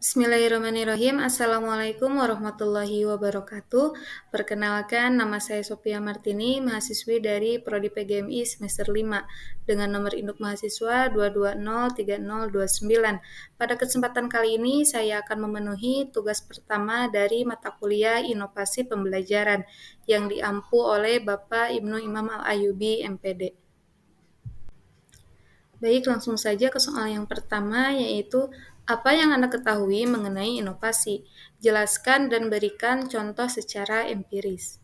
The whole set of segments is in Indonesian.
Bismillahirrahmanirrahim. Assalamualaikum warahmatullahi wabarakatuh. Perkenalkan, nama saya Sophia Martini, mahasiswi dari Prodi PGMI semester 5 dengan nomor induk mahasiswa 2203029. Pada kesempatan kali ini, saya akan memenuhi tugas pertama dari mata kuliah Inovasi Pembelajaran yang diampu oleh Bapak Ibnu Imam Al-Ayyubi, MPD. Baik, langsung saja ke soal yang pertama, yaitu apa yang Anda ketahui mengenai inovasi? Jelaskan dan berikan contoh secara empiris.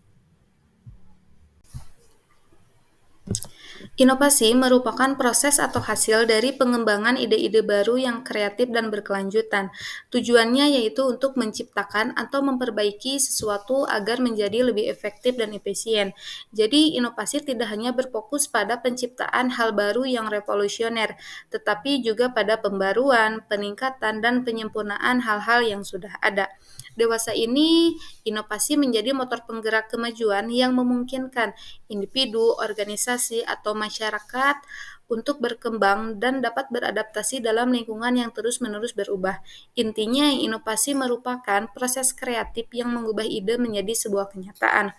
Inovasi merupakan proses atau hasil dari pengembangan ide-ide baru yang kreatif dan berkelanjutan. Tujuannya yaitu untuk menciptakan atau memperbaiki sesuatu agar menjadi lebih efektif dan efisien. Jadi, inovasi tidak hanya berfokus pada penciptaan hal baru yang revolusioner, tetapi juga pada pembaruan, peningkatan, dan penyempurnaan hal-hal yang sudah ada. Dewasa ini, inovasi menjadi motor penggerak kemajuan yang memungkinkan individu, organisasi, atau masyarakat untuk berkembang dan dapat beradaptasi dalam lingkungan yang terus-menerus berubah. Intinya, inovasi merupakan proses kreatif yang mengubah ide menjadi sebuah kenyataan.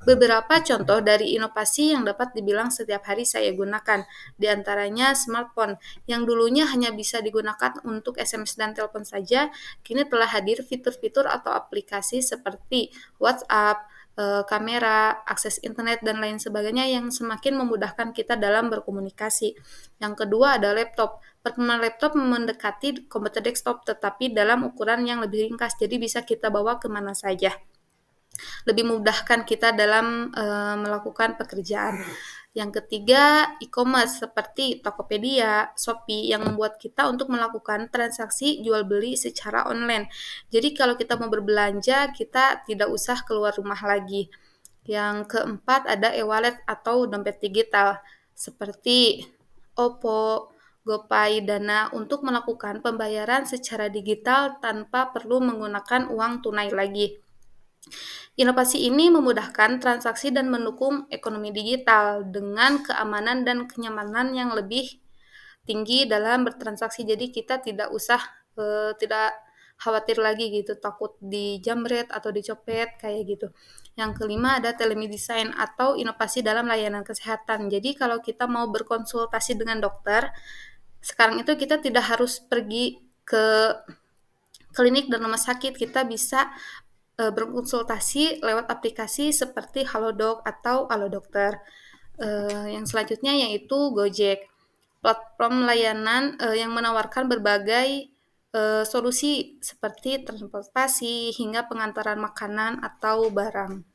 Beberapa contoh dari inovasi yang dapat dibilang setiap hari saya gunakan, di antaranya smartphone, yang dulunya hanya bisa digunakan untuk SMS dan telepon saja, kini telah hadir fitur-fitur atau aplikasi seperti WhatsApp, kamera, akses internet, dan lain sebagainya yang semakin memudahkan kita dalam berkomunikasi. Yang kedua ada laptop. Perkembangan laptop mendekati komputer desktop, tetapi dalam ukuran yang lebih ringkas, jadi bisa kita bawa kemana saja. Lebih memudahkan kita dalam melakukan pekerjaan. Yang ketiga, e-commerce seperti Tokopedia, Shopee yang membuat kita untuk melakukan transaksi jual beli secara online. Jadi kalau kita mau berbelanja, kita tidak usah keluar rumah lagi. Yang keempat ada e-wallet atau dompet digital seperti OVO, GoPay, Dana untuk melakukan pembayaran secara digital tanpa perlu menggunakan uang tunai lagi. Inovasi ini memudahkan transaksi dan mendukung ekonomi digital dengan keamanan dan kenyamanan yang lebih tinggi dalam bertransaksi. Jadi kita tidak khawatir lagi gitu, takut dijamret atau dicopet kayak gitu. Yang kelima ada telemedicine atau inovasi dalam layanan kesehatan. Jadi kalau kita mau berkonsultasi dengan dokter, sekarang itu kita tidak harus pergi ke klinik dan rumah sakit, kita bisa berkonsultasi lewat aplikasi seperti Halodoc atau Alodokter. Yang selanjutnya yaitu Gojek, platform layanan yang menawarkan berbagai solusi seperti transportasi hingga pengantaran makanan atau barang.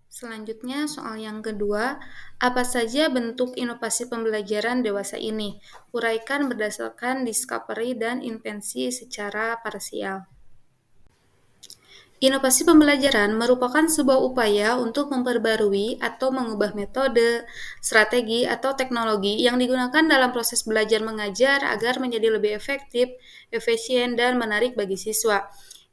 Selanjutnya, soal yang kedua, apa saja bentuk inovasi pembelajaran dewasa ini? Uraikan berdasarkan discovery dan invensi secara parsial. Inovasi pembelajaran merupakan sebuah upaya untuk memperbarui atau mengubah metode, strategi, atau teknologi yang digunakan dalam proses belajar mengajar agar menjadi lebih efektif, efisien, dan menarik bagi siswa.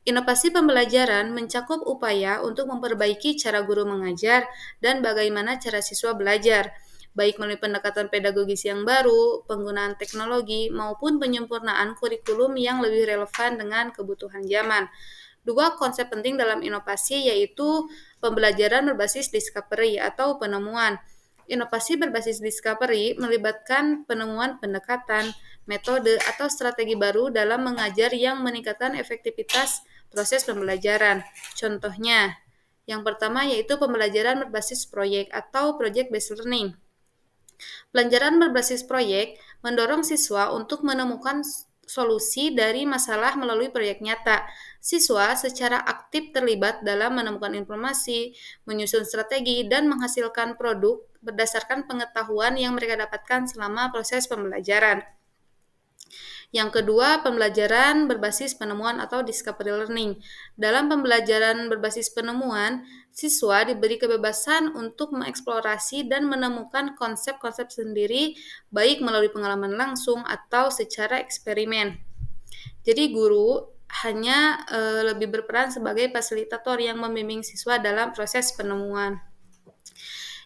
Inovasi pembelajaran mencakup upaya untuk memperbaiki cara guru mengajar dan bagaimana cara siswa belajar, baik melalui pendekatan pedagogis yang baru, penggunaan teknologi, maupun penyempurnaan kurikulum yang lebih relevan dengan kebutuhan zaman. Dua konsep penting dalam inovasi yaitu pembelajaran berbasis discovery atau penemuan. Inovasi berbasis discovery melibatkan penemuan pendekatan, metode, atau strategi baru dalam mengajar yang meningkatkan efektivitas proses pembelajaran. Contohnya, yang pertama yaitu pembelajaran berbasis proyek atau project-based learning. Pelajaran berbasis proyek mendorong siswa untuk menemukan solusi dari masalah melalui proyek nyata. Siswa secara aktif terlibat dalam menemukan informasi, menyusun strategi, dan menghasilkan produk berdasarkan pengetahuan yang mereka dapatkan selama proses pembelajaran. Yang kedua, pembelajaran berbasis penemuan atau discovery learning. Dalam pembelajaran berbasis penemuan, siswa diberi kebebasan untuk mengeksplorasi dan menemukan konsep-konsep sendiri, baik melalui pengalaman langsung atau secara eksperimen. Jadi guru hanya lebih berperan sebagai fasilitator yang membimbing siswa dalam proses penemuan.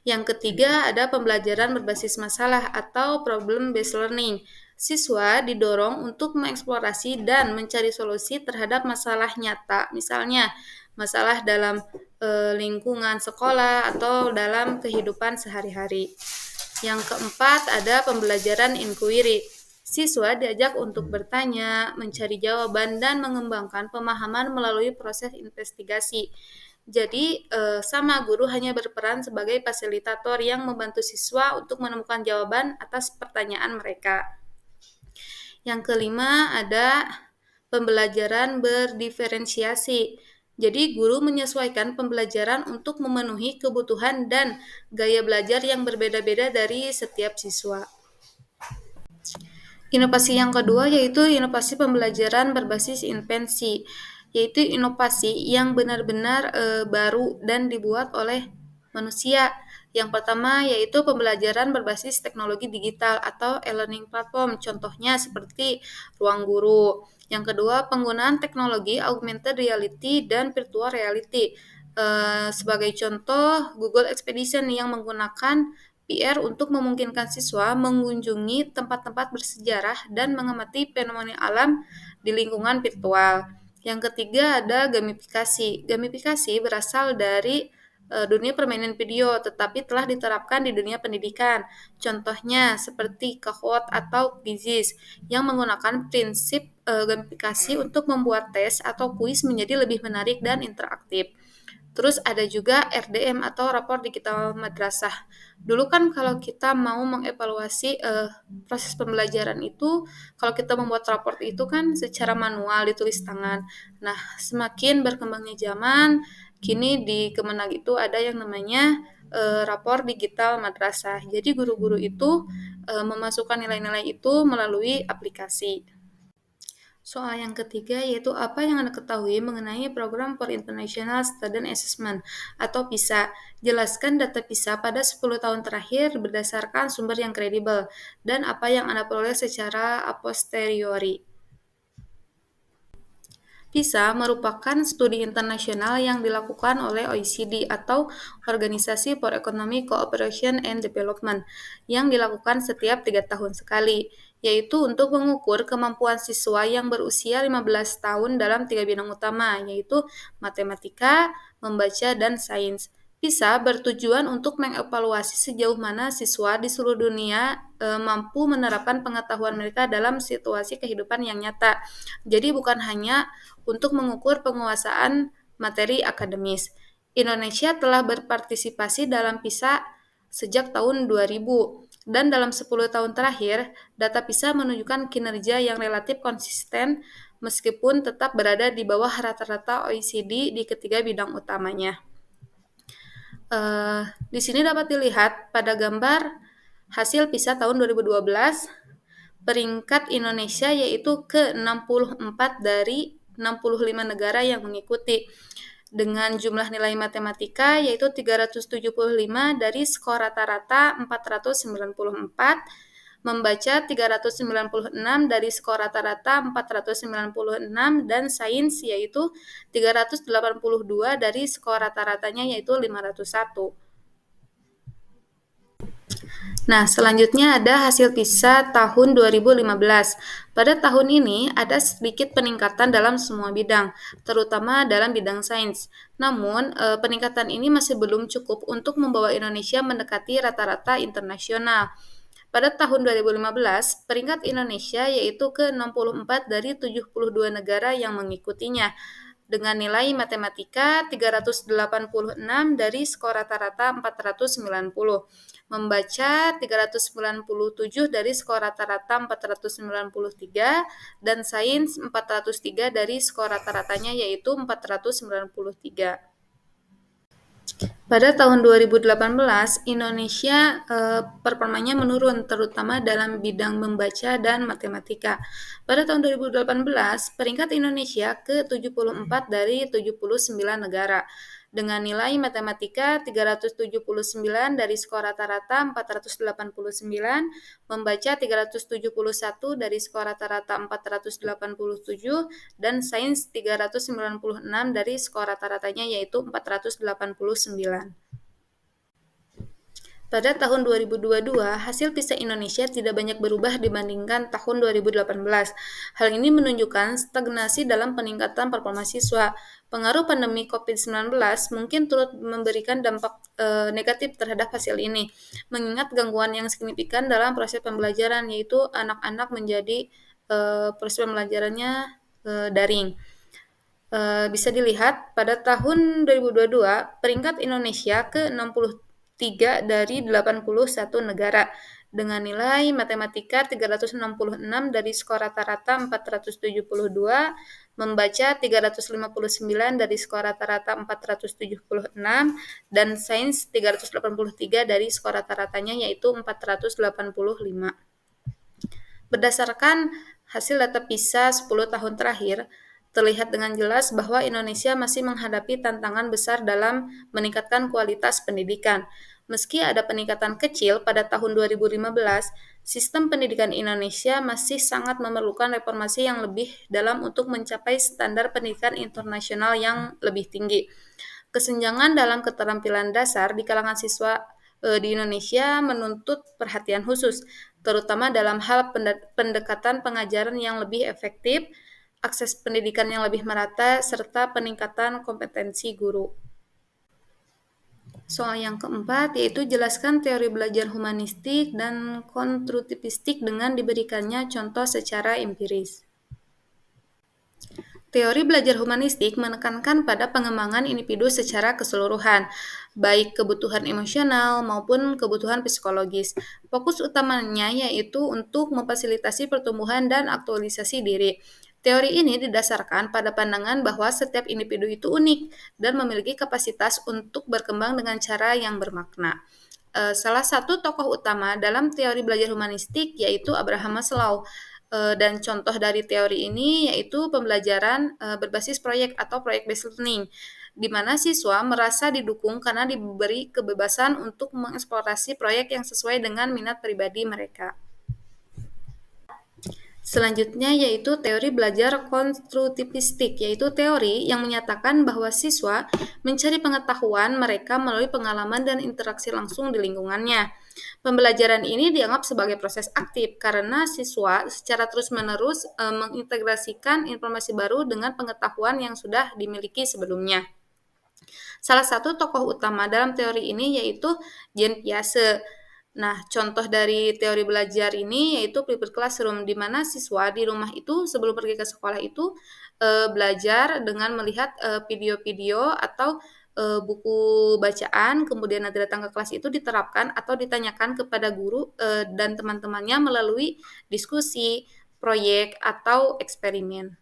Yang ketiga ada pembelajaran berbasis masalah atau problem based learning. Siswa didorong untuk mengeksplorasi dan mencari solusi terhadap masalah nyata, misalnya masalah dalam lingkungan sekolah atau dalam kehidupan sehari-hari. Yang keempat, ada pembelajaran inquiry. Siswa diajak untuk bertanya, mencari jawaban, dan mengembangkan pemahaman melalui proses investigasi. Jadi, sama guru hanya berperan sebagai fasilitator yang membantu siswa untuk menemukan jawaban atas pertanyaan mereka. Yang kelima, ada pembelajaran berdiferensiasi. Jadi, guru menyesuaikan pembelajaran untuk memenuhi kebutuhan dan gaya belajar yang berbeda-beda dari setiap siswa. Inovasi yang kedua yaitu inovasi pembelajaran berbasis invensi, yaitu inovasi yang benar-benar baru dan dibuat oleh manusia. Yang pertama yaitu pembelajaran berbasis teknologi digital atau e-learning platform, contohnya seperti Ruang Guru. Yang kedua, penggunaan teknologi augmented reality dan virtual reality. Sebagai contoh, Google Expedition yang menggunakan VR untuk memungkinkan siswa mengunjungi tempat-tempat bersejarah dan mengamati fenomena alam di lingkungan virtual. Yang ketiga ada gamifikasi. Gamifikasi berasal dari dunia permainan video, tetapi telah diterapkan di dunia pendidikan. Contohnya seperti Kahoot atau Quizzes yang menggunakan prinsip gamifikasi untuk membuat tes atau kuis menjadi lebih menarik dan interaktif. Terus ada juga RDM atau rapor digital madrasah. Dulu kan kalau kita mau mengevaluasi proses pembelajaran itu, kalau kita membuat rapor itu kan secara manual ditulis tangan. Nah, semakin berkembangnya zaman, kini di Kemenag itu ada yang namanya rapor digital madrasah. Jadi guru-guru itu memasukkan nilai-nilai itu melalui aplikasi. Soal yang ketiga yaitu apa yang Anda ketahui mengenai Program for International Student Assessment atau PISA. Jelaskan data PISA pada 10 tahun terakhir berdasarkan sumber yang kredibel dan apa yang Anda peroleh secara a posteriori. PISA merupakan studi internasional yang dilakukan oleh OECD atau Organisasi for Economic Cooperation and Development yang dilakukan setiap 3 tahun sekali, yaitu untuk mengukur kemampuan siswa yang berusia 15 tahun dalam 3 bidang utama, yaitu matematika, membaca, dan sains. PISA bertujuan untuk mengevaluasi sejauh mana siswa di seluruh dunia mampu menerapkan pengetahuan mereka dalam situasi kehidupan yang nyata. Jadi bukan hanya untuk mengukur penguasaan materi akademis. Indonesia telah berpartisipasi dalam PISA sejak tahun 2000 dan dalam 10 tahun terakhir, data PISA menunjukkan kinerja yang relatif konsisten meskipun tetap berada di bawah rata-rata OECD di ketiga bidang utamanya. Di sini dapat dilihat pada gambar hasil PISA tahun 2012, peringkat Indonesia yaitu ke-64 dari 65 negara yang mengikuti, dengan jumlah nilai matematika yaitu 375 dari skor rata-rata 494, membaca 396 dari skor rata-rata 496, dan sains yaitu 382 dari skor rata-ratanya yaitu 501. Nah, selanjutnya ada hasil PISA tahun 2015. Pada tahun ini ada sedikit peningkatan dalam semua bidang, terutama dalam bidang sains. Namun, peningkatan ini masih belum cukup untuk membawa Indonesia mendekati rata-rata internasional. Pada tahun 2015, peringkat Indonesia yaitu ke-64 dari 72 negara yang mengikutinya, dengan nilai matematika 386 dari skor rata-rata 490, membaca 397 dari skor rata-rata 493, dan sains 403 dari skor rata-ratanya yaitu 493. Pada tahun 2018, Indonesia performanya menurun, terutama dalam bidang membaca dan matematika. Pada tahun 2018, peringkat Indonesia ke-74 dari 79 negara, dengan nilai matematika 379 dari skor rata-rata 489, membaca 371 dari skor rata-rata 487, dan sains 396 dari skor rata-ratanya yaitu 489. Pada tahun 2022, hasil PISA Indonesia tidak banyak berubah dibandingkan tahun 2018. Hal ini menunjukkan stagnasi dalam peningkatan performa siswa. Pengaruh pandemi COVID-19 mungkin turut memberikan dampak negatif terhadap hasil ini, mengingat gangguan yang signifikan dalam proses pembelajaran, yaitu anak-anak menjadi proses pembelajarannya daring. Bisa dilihat pada tahun 2022 peringkat Indonesia ke-63 dari 81 negara dengan nilai matematika 366 dari skor rata-rata 472, membaca 359 dari skor rata-rata 476, dan sains 383 dari skor rata-ratanya yaitu 485. Berdasarkan hasil data PISA 10 tahun terakhir, terlihat dengan jelas bahwa Indonesia masih menghadapi tantangan besar dalam meningkatkan kualitas pendidikan. Meski ada peningkatan kecil pada tahun 2015, sistem pendidikan Indonesia masih sangat memerlukan reformasi yang lebih dalam untuk mencapai standar pendidikan internasional yang lebih tinggi. Kesenjangan dalam keterampilan dasar di kalangan siswa di Indonesia menuntut perhatian khusus, terutama dalam hal pendekatan pengajaran yang lebih efektif, akses pendidikan yang lebih merata, serta peningkatan kompetensi guru. Soal yang keempat yaitu jelaskan teori belajar humanistik dan konstruktivistik dengan diberikannya contoh secara empiris. Teori belajar humanistik menekankan pada pengembangan individu secara keseluruhan, baik kebutuhan emosional maupun kebutuhan psikologis. Fokus utamanya yaitu untuk memfasilitasi pertumbuhan dan aktualisasi diri. Teori ini didasarkan pada pandangan bahwa setiap individu itu unik dan memiliki kapasitas untuk berkembang dengan cara yang bermakna. Salah satu tokoh utama dalam teori belajar humanistik yaitu Abraham Maslow. Dan contoh dari teori ini yaitu pembelajaran berbasis proyek atau project-based learning, di mana siswa merasa didukung karena diberi kebebasan untuk mengeksplorasi proyek yang sesuai dengan minat pribadi mereka. Selanjutnya yaitu teori belajar konstruktivistik, yaitu teori yang menyatakan bahwa siswa mencari pengetahuan mereka melalui pengalaman dan interaksi langsung di lingkungannya. Pembelajaran ini dianggap sebagai proses aktif karena siswa secara terus-menerus mengintegrasikan informasi baru dengan pengetahuan yang sudah dimiliki sebelumnya. Salah satu tokoh utama dalam teori ini yaitu Jean Piaget. Nah, contoh dari teori belajar ini yaitu flipped classroom, di mana siswa di rumah itu sebelum pergi ke sekolah itu belajar dengan melihat video-video atau buku bacaan, kemudian nanti datang ke kelas itu diterapkan atau ditanyakan kepada guru dan teman-temannya melalui diskusi, proyek, atau eksperimen.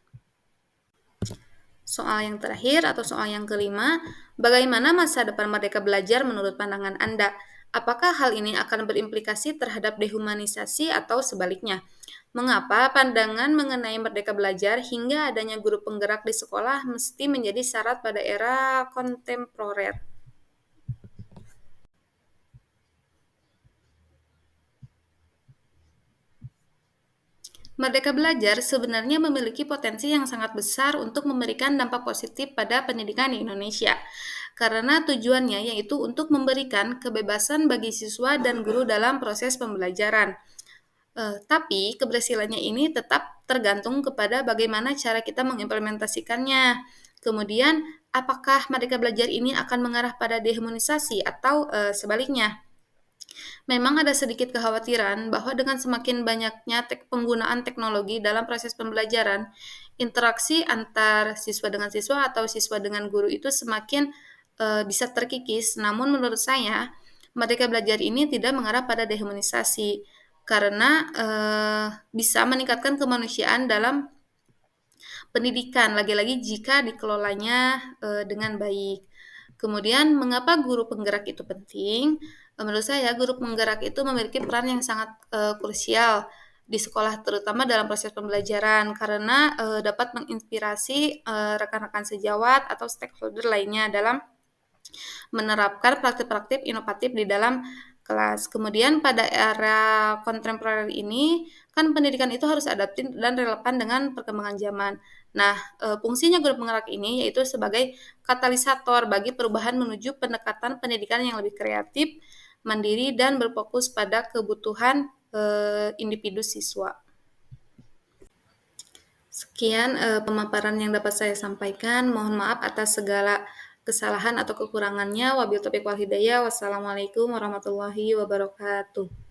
Soal yang terakhir atau soal yang kelima, bagaimana masa depan Merdeka Belajar menurut pandangan Anda? Apakah hal ini akan berimplikasi terhadap dehumanisasi atau sebaliknya? Mengapa pandangan mengenai Merdeka Belajar hingga adanya guru penggerak di sekolah mesti menjadi syarat pada era kontemporer? Merdeka Belajar sebenarnya memiliki potensi yang sangat besar untuk memberikan dampak positif pada pendidikan di Indonesia, karena tujuannya yaitu untuk memberikan kebebasan bagi siswa dan guru dalam proses pembelajaran. Tapi keberhasilannya ini tetap tergantung kepada bagaimana cara kita mengimplementasikannya. Kemudian, apakah Merdeka Belajar ini akan mengarah pada dehumanisasi atau sebaliknya? Memang ada sedikit kekhawatiran bahwa dengan semakin banyaknya penggunaan teknologi dalam proses pembelajaran, interaksi antar siswa dengan siswa atau siswa dengan guru itu semakin bisa terkikis. Namun menurut saya, Merdeka Belajar ini tidak mengarah pada dehumanisasi karena bisa meningkatkan kemanusiaan dalam pendidikan, lagi-lagi jika dikelolanya dengan baik. Kemudian, mengapa guru penggerak itu penting? Menurut saya, guru penggerak itu memiliki peran yang sangat krusial di sekolah, terutama dalam proses pembelajaran, karena dapat menginspirasi rekan-rekan sejawat atau stakeholder lainnya dalam menerapkan praktik-praktik inovatif di dalam kelas. Kemudian pada era kontemporer ini, kan pendidikan itu harus adaptif dan relevan dengan perkembangan zaman. Nah, fungsinya guru penggerak ini yaitu sebagai katalisator bagi perubahan menuju pendekatan pendidikan yang lebih kreatif, mandiri, dan berfokus pada kebutuhan individu siswa. Sekian pemaparan yang dapat saya sampaikan. Mohon maaf atas segala kesalahan atau kekurangannya. Wabillahi taufiq wal hidayah. Wassalamualaikum warahmatullahi wabarakatuh.